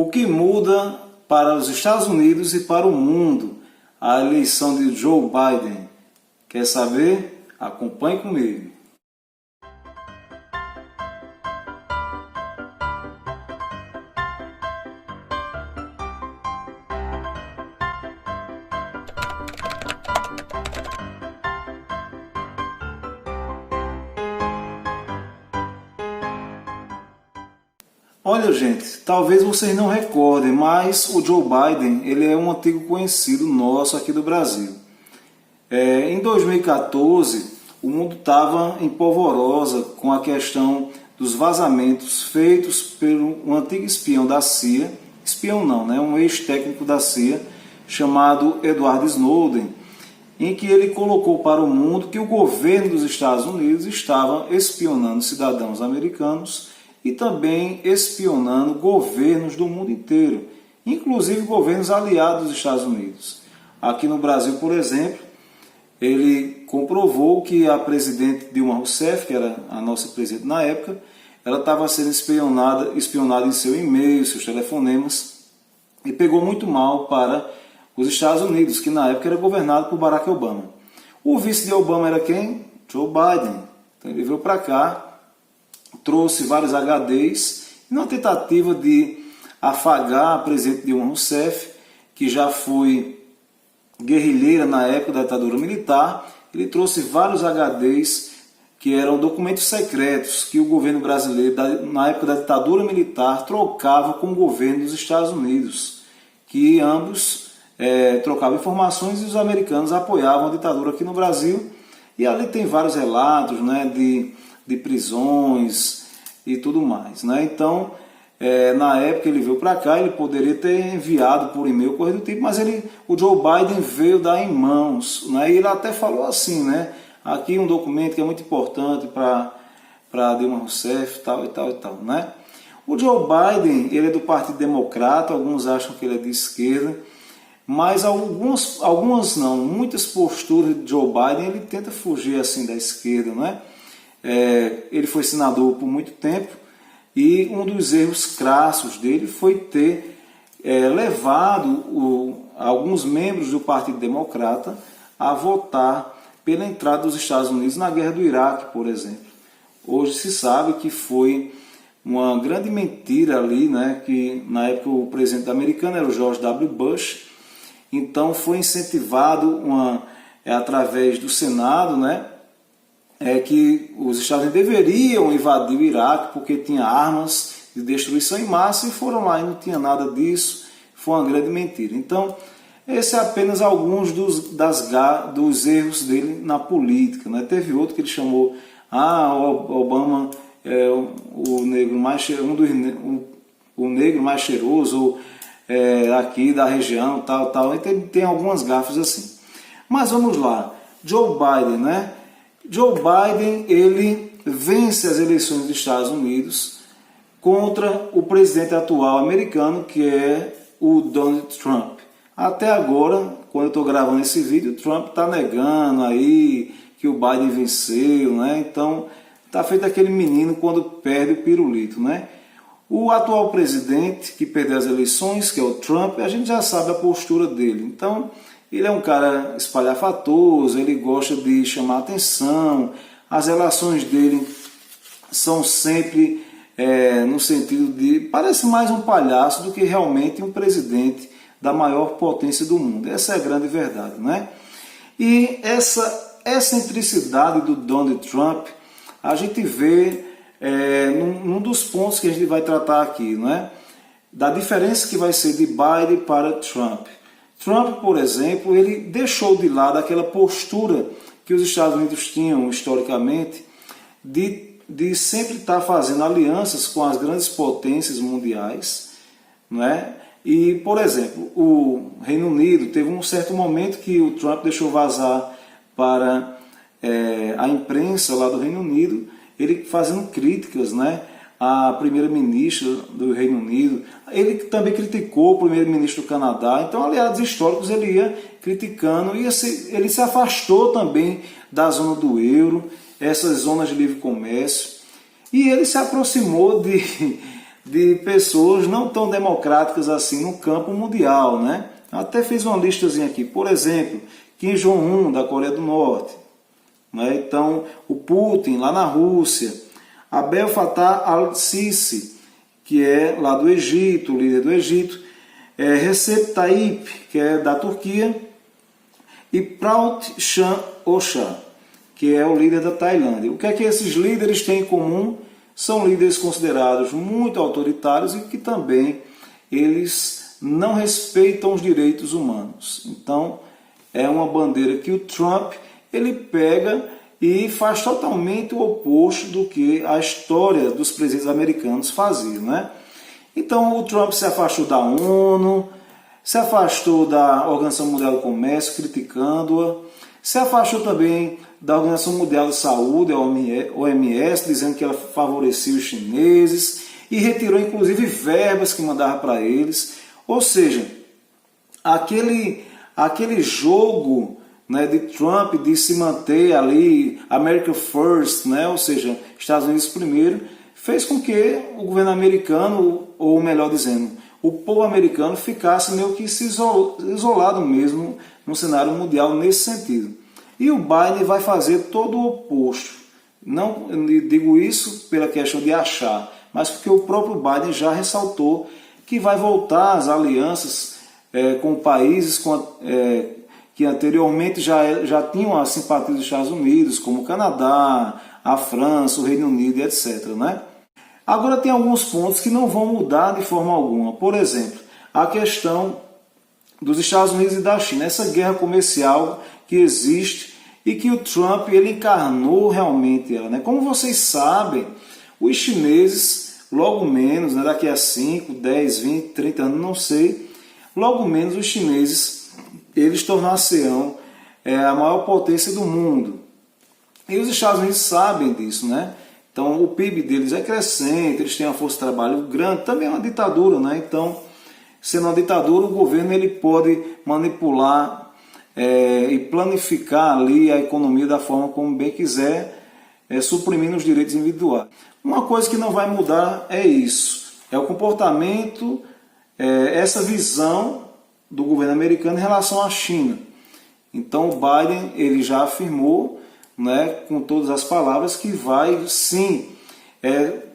O que muda para os Estados Unidos e para o mundo? A eleição de Joe Biden. Quer saber? Acompanhe comigo. Olha, gente, talvez vocês não recordem, mas o Joe Biden ele é um antigo conhecido nosso aqui do Brasil. Em 2014, o mundo estava em polvorosa com a questão dos vazamentos feitos por um antigo espião da CIA, espião não, né, um ex-técnico da CIA, chamado Edward Snowden, em que ele colocou para o mundo que o governo dos Estados Unidos estava espionando cidadãos americanos e também espionando governos do mundo inteiro, inclusive governos aliados dos Estados Unidos. Aqui no Brasil, por exemplo, ele comprovou que a presidente Dilma Rousseff, que era a nossa presidente na época, ela estava sendo espionada em seu e-mail, seus telefonemas, e pegou muito mal para os Estados Unidos, que na época era governado por Barack Obama. O vice de Obama era quem? Joe Biden. Então ele veio para cá, trouxe vários HDs, numa tentativa de afagar a presidente Dilma Rousseff, que já foi guerrilheira na época da ditadura militar. Ele trouxe vários HDs que eram documentos secretos que o governo brasileiro, na época da ditadura militar, trocava com o governo dos Estados Unidos, que ambos trocavam informações e os americanos apoiavam a ditadura aqui no Brasil. E ali tem vários relatos, né, de prisões e tudo mais, né? Então, na época ele veio para cá, ele poderia ter enviado por e-mail, coisa do tipo, mas o Joe Biden veio dar em mãos, né? E ele até falou assim, né? Aqui um documento que é muito importante para Dilma Rousseff, tal e tal e tal, né? O Joe Biden, ele é do Partido Democrata, alguns acham que ele é de esquerda, mas muitas posturas de Joe Biden, ele tenta fugir assim da esquerda, né? Ele foi senador por muito tempo e um dos erros crassos dele foi ter levado alguns membros do Partido Democrata a votar pela entrada dos Estados Unidos na guerra do Iraque, por exemplo. Hoje se sabe que foi uma grande mentira ali, né, que na época o presidente americano era o George W. Bush, então foi incentivado através do Senado, né, que os Estados Unidos deveriam invadir o Iraque porque tinha armas de destruição em massa e foram lá e não tinha nada disso, foi uma grande mentira. Então, esse é apenas alguns dos erros dele na política, né? Teve outro que ele chamou, Obama é o negro mais o negro mais cheiroso aqui da região, tal. Então, tem algumas gafas assim. Mas vamos lá, Joe Biden, né? Joe Biden, ele vence as eleições dos Estados Unidos contra o presidente atual americano, que é o Donald Trump. Até agora, quando eu estou gravando esse vídeo, o Trump está negando aí que o Biden venceu, né? Então, está feito aquele menino quando perde o pirulito, né? O atual presidente que perdeu as eleições, que é o Trump, a gente já sabe a postura dele. Então, ele é um cara espalhafatoso, ele gosta de chamar atenção, as relações dele são sempre no sentido de... parece mais um palhaço do que realmente um presidente da maior potência do mundo. Essa é a grande verdade, né? E essa excentricidade do Donald Trump, a gente vê num dos pontos que a gente vai tratar aqui, né? Da diferença que vai ser de Biden para Trump. Trump, por exemplo, ele deixou de lado aquela postura que os Estados Unidos tinham historicamente de sempre estar fazendo alianças com as grandes potências mundiais, né? E, por exemplo, o Reino Unido teve um certo momento que o Trump deixou vazar para a imprensa lá do Reino Unido, ele fazendo críticas, né, à primeira-ministra do Reino Unido. Ele também criticou o primeiro-ministro do Canadá. Então, aliados históricos, ele ia criticando, ele se afastou também da zona do euro, essas zonas de livre comércio, e ele se aproximou de pessoas não tão democráticas assim no campo mundial, né? Até fiz uma listazinha aqui. Por exemplo, Kim Jong-un, da Coreia do Norte, né? Então, o Putin, lá na Rússia, Abdel Fattah al-Sisi, que é lá do Egito, o líder do Egito, Recep Tayyip, que é da Turquia, e Prayut Chan-o-cha, que é o líder da Tailândia. O que é que esses líderes têm em comum? São líderes considerados muito autoritários e que também eles não respeitam os direitos humanos. Então, é uma bandeira que o Trump ele pega e faz totalmente o oposto do que a história dos presidentes americanos faziam, né? Então, o Trump se afastou da ONU, se afastou da Organização Mundial do Comércio, criticando-a, se afastou também da Organização Mundial de Saúde, a OMS, dizendo que ela favorecia os chineses e retirou inclusive verbas que mandava para eles. Ou seja, aquele jogo, né, de Trump de se manter ali America First, né, ou seja, Estados Unidos primeiro, fez com que o governo americano, ou melhor dizendo, o povo americano ficasse meio que isolado mesmo no cenário mundial nesse sentido. E o Biden vai fazer todo o oposto. Não digo isso pela questão de achar, mas porque o próprio Biden já ressaltou que vai voltar às alianças com países que anteriormente já tinham a simpatia dos Estados Unidos, como o Canadá, a França, o Reino Unido, etc., né? Agora tem alguns pontos que não vão mudar de forma alguma. Por exemplo, a questão dos Estados Unidos e da China, essa guerra comercial que existe e que o Trump ele encarnou realmente ela, né? Como vocês sabem, os chineses, logo menos, né, daqui a 5, 10, 20, 30 anos, não sei, logo menos os chineses eles tornar-se-ão a maior potência do mundo. E os Estados Unidos sabem disso, né? Então o PIB deles é crescente, eles têm uma força de trabalho grande, também é uma ditadura, né? Então, sendo uma ditadura, o governo ele pode manipular e planificar ali a economia da forma como bem quiser, suprimindo os direitos individuais. Uma coisa que não vai mudar é isso, é o comportamento, essa visão do governo americano em relação à China. Então o Biden ele já afirmou, né, com todas as palavras, que vai sim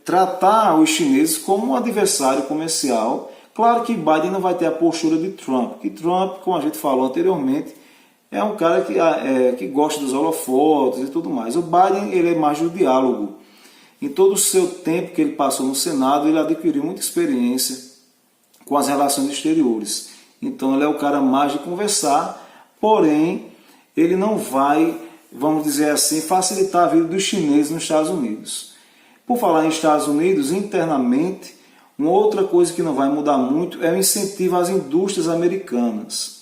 tratar os chineses como um adversário comercial. Claro que Biden não vai ter a postura de Trump, que Trump, como a gente falou anteriormente, é um cara que gosta dos holofotes e tudo mais. O Biden ele é mais do diálogo. Em todo o seu tempo que ele passou no Senado, ele adquiriu muita experiência com as relações exteriores. Então ele é o cara mais de conversar, porém ele não vai, vamos dizer assim, facilitar a vida dos chineses nos Estados Unidos. Por falar em Estados Unidos, internamente, uma outra coisa que não vai mudar muito é o incentivo às indústrias americanas.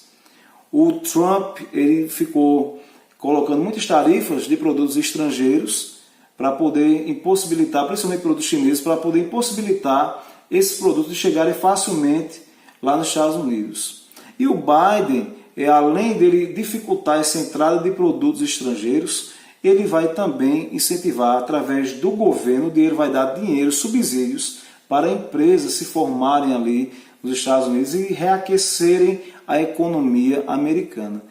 O Trump ele ficou colocando muitas tarifas de produtos estrangeiros para poder impossibilitar, principalmente produtos chineses, para poder impossibilitar esses produtos de chegarem facilmente lá nos Estados Unidos. E o Biden, além dele dificultar essa entrada de produtos estrangeiros, ele vai também incentivar, através do governo, ele vai dar dinheiro, subsídios, para empresas se formarem ali nos Estados Unidos e reaquecerem a economia americana.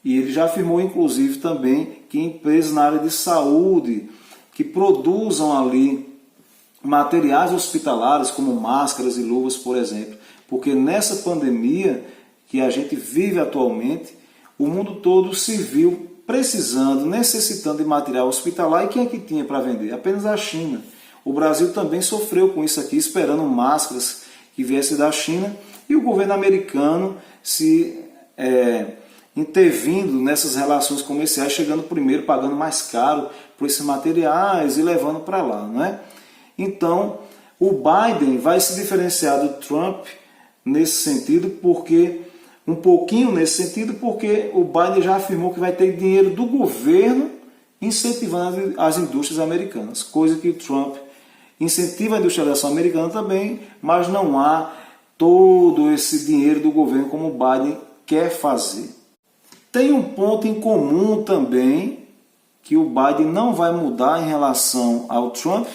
E ele já afirmou, inclusive, também que empresas na área de saúde que produzam ali materiais hospitalares, como máscaras e luvas, por exemplo, porque nessa pandemia que a gente vive atualmente, o mundo todo se viu precisando, necessitando de material hospitalar, e quem é que tinha para vender? Apenas a China. O Brasil também sofreu com isso aqui, esperando máscaras que viessem da China, e o governo americano se intervindo nessas relações comerciais, chegando primeiro, pagando mais caro por esses materiais e levando para lá, não é? Então, o Biden vai se diferenciar do Trump nesse sentido, porque um pouquinho nesse sentido, porque o Biden já afirmou que vai ter dinheiro do governo incentivando as indústrias americanas, coisa que o Trump incentiva a industrialização americana também, mas não há todo esse dinheiro do governo como o Biden quer fazer. Tem um ponto em comum também que o Biden não vai mudar em relação ao Trump.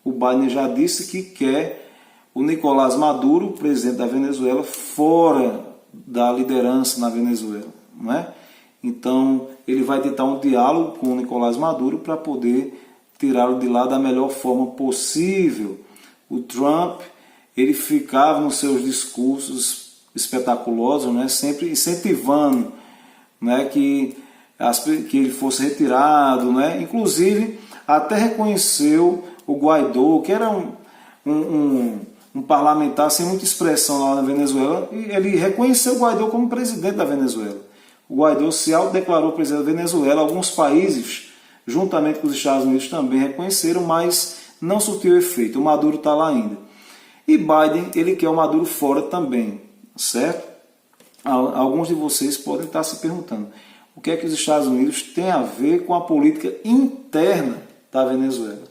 O Biden já disse que quer o Nicolás Maduro, presidente da Venezuela, fora da liderança na Venezuela, não é? Então, ele vai tentar um diálogo com o Nicolás Maduro para poder tirá-lo de lá da melhor forma possível. O Trump, ele ficava nos seus discursos espetaculosos, né, sempre incentivando, né, que ele fosse retirado, né, inclusive até reconheceu o Guaidó, que era um parlamentar sem muita expressão lá na Venezuela, e ele reconheceu o Guaidó como presidente da Venezuela. O Guaidó se autodeclarou presidente da Venezuela. Alguns países, juntamente com os Estados Unidos, também reconheceram, mas não surtiu efeito. O Maduro está lá ainda. E Biden, ele quer o Maduro fora também, certo? Alguns de vocês podem estar se perguntando o que é que os Estados Unidos têm a ver com a política interna da Venezuela.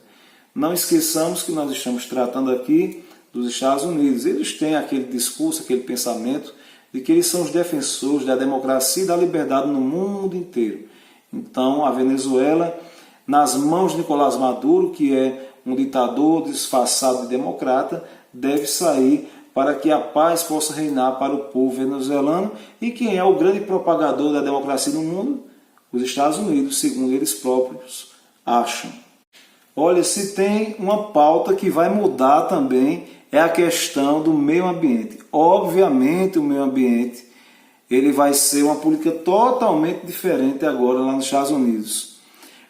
Não esqueçamos que nós estamos tratando aqui dos Estados Unidos. Eles têm aquele discurso, aquele pensamento de que eles são os defensores da democracia e da liberdade no mundo inteiro. Então, a Venezuela, nas mãos de Nicolás Maduro, que é um ditador disfarçado de democrata, deve sair para que a paz possa reinar para o povo venezuelano. E quem é o grande propagador da democracia no mundo? Os Estados Unidos, segundo eles próprios acham. Olha, se tem uma pauta que vai mudar também, é a questão do meio ambiente. Obviamente, o meio ambiente ele vai ser uma política totalmente diferente agora lá nos Estados Unidos.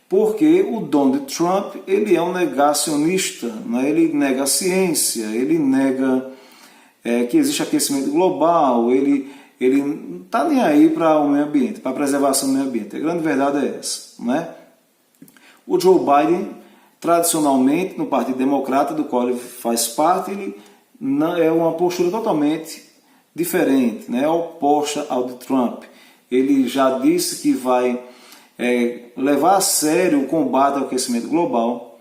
Porque o Donald Trump, ele é um negacionista, né? Ele nega a ciência, ele nega que existe aquecimento global, ele não está nem aí para o meio ambiente, para a preservação do meio ambiente. A grande verdade é essa, né? O Joe Biden, tradicionalmente, no Partido Democrata, do qual ele faz parte, ele é uma postura totalmente diferente, né? Oposta ao de Trump. Ele já disse que vai levar a sério o combate ao aquecimento global.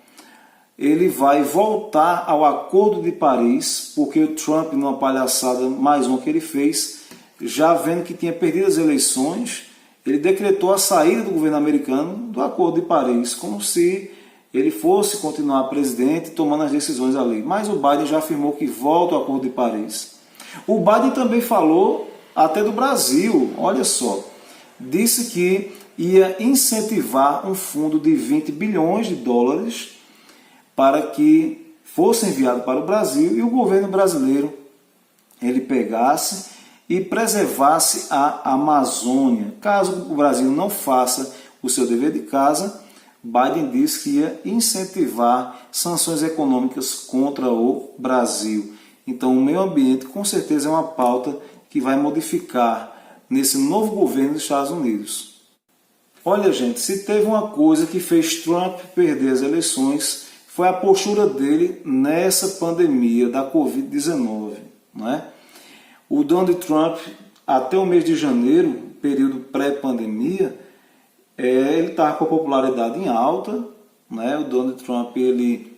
Ele vai voltar ao Acordo de Paris, porque o Trump, numa palhaçada mais uma que ele fez, já vendo que tinha perdido as eleições, ele decretou a saída do governo americano do Acordo de Paris, como se ele fosse continuar presidente tomando as decisões ali. Mas o Biden já afirmou que volta ao Acordo de Paris. O Biden também falou até do Brasil, olha só, disse que ia incentivar um fundo de 20 bilhões de dólares para que fosse enviado para o Brasil e o governo brasileiro ele pegasse e preservasse a Amazônia. Caso o Brasil não faça o seu dever de casa, Biden disse que ia incentivar sanções econômicas contra o Brasil. Então, o meio ambiente, com certeza, é uma pauta que vai modificar nesse novo governo dos Estados Unidos. Olha, gente, se teve uma coisa que fez Trump perder as eleições, foi a postura dele nessa pandemia da Covid-19, não é? O Donald Trump, até o mês de janeiro, período pré-pandemia, ele estava com a popularidade em alta, né? O Donald Trump ele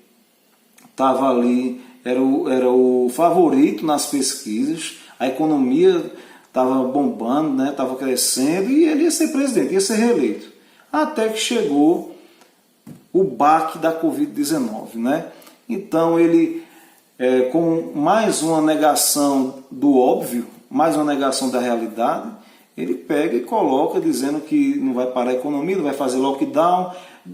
estava ali, era o favorito nas pesquisas, a economia estava bombando, né? Estava crescendo e ele ia ser presidente, ia ser reeleito. Até que chegou o baque da Covid-19, né? Então ele, com mais uma negação do óbvio, mais uma negação da realidade, ele pega e coloca dizendo que não vai parar a economia, não vai fazer lockdown,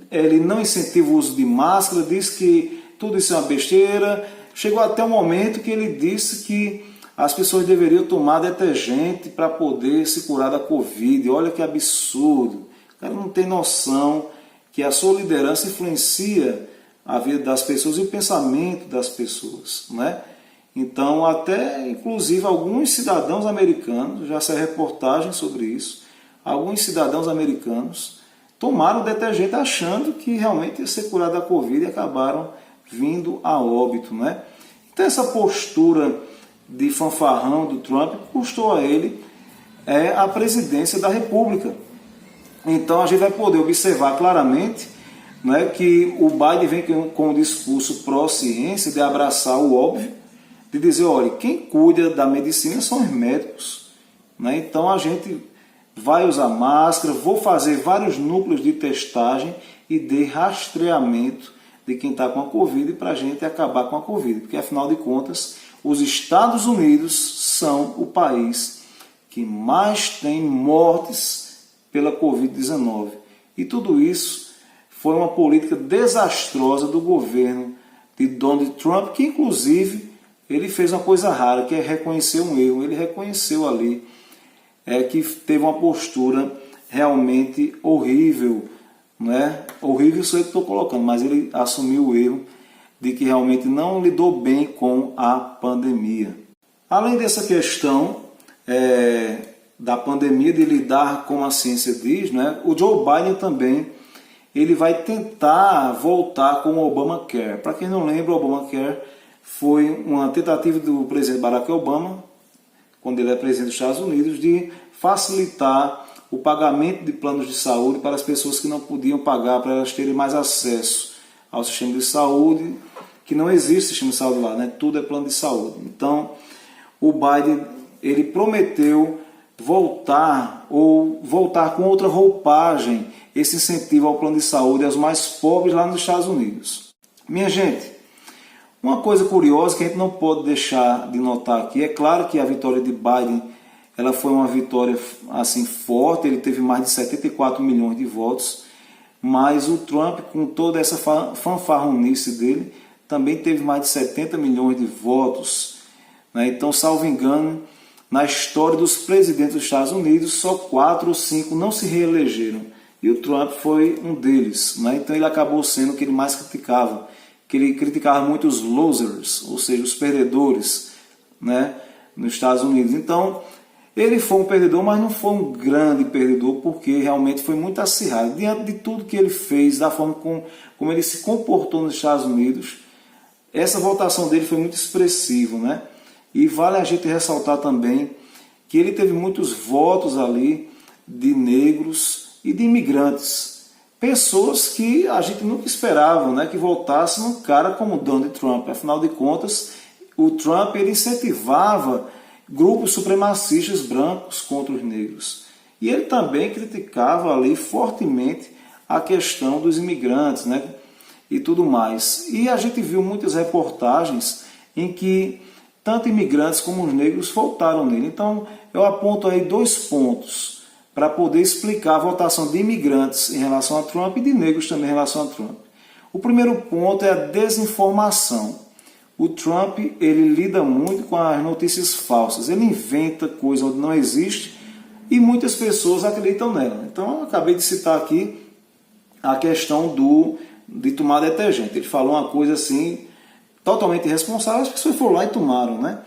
ele não incentiva o uso de máscara, diz que tudo isso é uma besteira. Chegou até o momento que ele disse que as pessoas deveriam tomar detergente para poder se curar da Covid. Olha que absurdo. O cara não tem noção que a sua liderança influencia a vida das pessoas e o pensamento das pessoas, né? Então, até, inclusive, alguns cidadãos americanos, já saiu reportagem sobre isso, alguns cidadãos americanos tomaram detergente achando que realmente ia ser curado da Covid e acabaram vindo a óbito, né? Então, essa postura de fanfarrão do Trump custou a ele a presidência da República. Então, a gente vai poder observar claramente, né, que o Biden vem com um discurso pró-ciência, de abraçar o óbvio, de dizer, olha, quem cuida da medicina são os médicos, né? Então a gente vai usar máscara, vou fazer vários núcleos de testagem e de rastreamento de quem está com a Covid para a gente acabar com a Covid, porque afinal de contas os Estados Unidos são o país que mais tem mortes pela Covid-19. E tudo isso foi uma política desastrosa do governo de Donald Trump, que inclusive ele fez uma coisa rara, que é reconhecer um erro. Ele reconheceu ali que teve uma postura realmente horrível, né? Horrível sou eu que estou colocando, mas ele assumiu o erro de que realmente não lidou bem com a pandemia. Além dessa questão da pandemia, de lidar como a ciência diz, né? O Joe Biden também ele vai tentar voltar com o Obamacare. Para quem não lembra, o Obamacare foi uma tentativa do presidente Barack Obama, quando ele é presidente dos Estados Unidos, de facilitar o pagamento de planos de saúde para as pessoas que não podiam pagar, para elas terem mais acesso ao sistema de saúde, que não existe sistema de saúde lá, né? Tudo é plano de saúde. Então, o Biden ele prometeu voltar com outra roupagem esse incentivo ao plano de saúde aos mais pobres lá nos Estados Unidos. Minha gente, uma coisa curiosa que a gente não pode deixar de notar aqui, é claro que a vitória de Biden ela foi uma vitória assim forte, ele teve mais de 74 milhões de votos, mas o Trump, com toda essa fanfarronice dele, também teve mais de 70 milhões de votos, né? Então, salvo engano, na história dos presidentes dos Estados Unidos, só 4 ou 5 não se reelegeram, e o Trump foi um deles, né? Então ele acabou sendo o que ele mais criticava, que ele criticava muito os losers, ou seja, os perdedores, né, nos Estados Unidos. Então, ele foi um perdedor, mas não foi um grande perdedor, porque realmente foi muito acirrado. Diante de tudo que ele fez, da forma como ele se comportou nos Estados Unidos, essa votação dele foi muito expressiva, né? E vale a gente ressaltar também que ele teve muitos votos ali de negros e de imigrantes. Pessoas que a gente nunca esperava, né, que votasse num cara como Donald Trump. Afinal de contas, o Trump ele incentivava grupos supremacistas brancos contra os negros. E ele também criticava ali fortemente a questão dos imigrantes, né, e tudo mais. E a gente viu muitas reportagens em que tanto imigrantes como os negros votaram nele. Então, eu aponto aí 2 pontos para poder explicar a votação de imigrantes em relação a Trump e de negros também em relação a Trump. O primeiro ponto é a desinformação. O Trump ele lida muito com as notícias falsas, ele inventa coisa onde não existe e muitas pessoas acreditam nela. Então eu acabei de citar aqui a questão de tomar detergente. Ele falou uma coisa assim totalmente irresponsável, as pessoas foram lá e tomaram, né?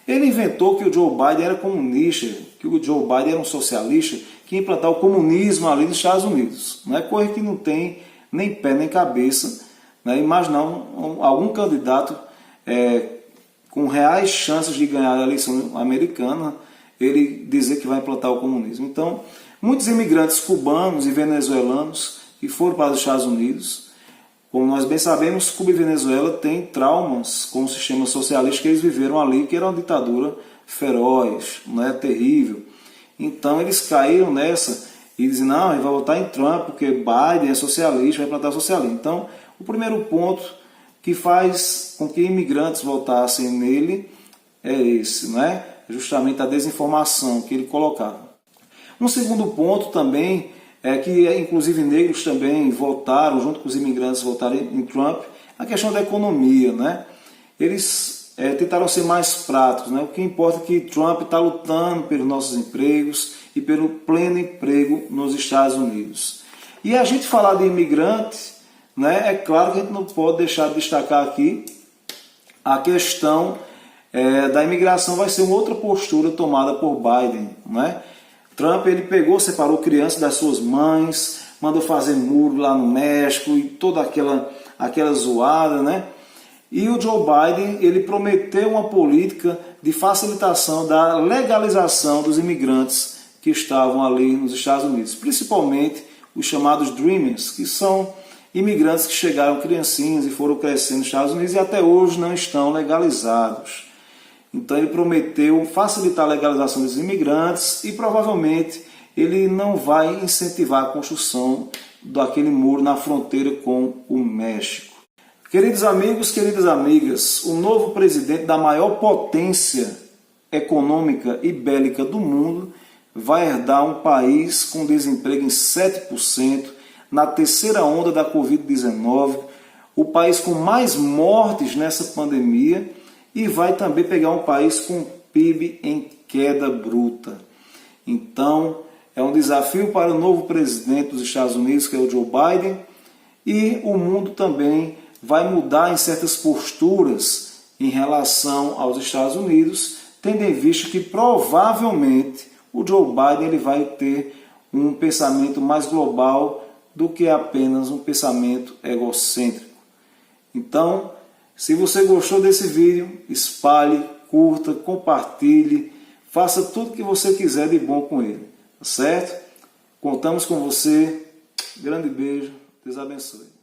Ele inventou que o Joe Biden era comunista, que o Joe Biden era um socialista, que ia implantar o comunismo ali nos Estados Unidos. Não é coisa que não tem nem pé nem cabeça, né? Imaginar algum candidato com reais chances de ganhar a eleição americana, ele dizer que vai implantar o comunismo. Então, muitos imigrantes cubanos e venezuelanos que foram para os Estados Unidos, como nós bem sabemos, Cuba e Venezuela têm traumas com o sistema socialista que eles viveram ali, que era uma ditadura feroz, né, terrível. Então eles caíram nessa e dizem, não, ele vai votar em Trump porque Biden é socialista, vai implantar socialismo. Então, o primeiro ponto que faz com que imigrantes votassem nele é esse, né? Justamente a desinformação que ele colocava. Um segundo ponto também é que, inclusive, negros também votaram, junto com os imigrantes votaram em Trump, a questão da economia, né? Eles tentaram ser mais práticos, né? O que importa é que Trump está lutando pelos nossos empregos e pelo pleno emprego nos Estados Unidos. E a gente falar de imigrante, né? É claro que a gente não pode deixar de destacar aqui a questão da imigração, vai ser uma outra postura tomada por Biden, né? Trump ele pegou, separou crianças das suas mães, mandou fazer muro lá no México e toda aquela zoada, né? E o Joe Biden ele prometeu uma política de facilitação da legalização dos imigrantes que estavam ali nos Estados Unidos, principalmente os chamados Dreamers, que são imigrantes que chegaram criancinhas e foram crescendo nos Estados Unidos e até hoje não estão legalizados. Então ele prometeu facilitar a legalização dos imigrantes e provavelmente ele não vai incentivar a construção daquele muro na fronteira com o México. Queridos amigos, queridas amigas, o novo presidente da maior potência econômica e bélica do mundo vai herdar um país com desemprego em 7%, na terceira onda da Covid-19, o país com mais mortes nessa pandemia, e vai também pegar um país com PIB em queda bruta. Então, é um desafio para o novo presidente dos Estados Unidos, que é o Joe Biden, e o mundo também vai mudar em certas posturas em relação aos Estados Unidos, tendo em vista que provavelmente o Joe Biden ele vai ter um pensamento mais global do que apenas um pensamento egocêntrico. Então, se você gostou desse vídeo, espalhe, curta, compartilhe, faça tudo o que você quiser de bom com ele, tá certo? Contamos com você, grande beijo, Deus abençoe.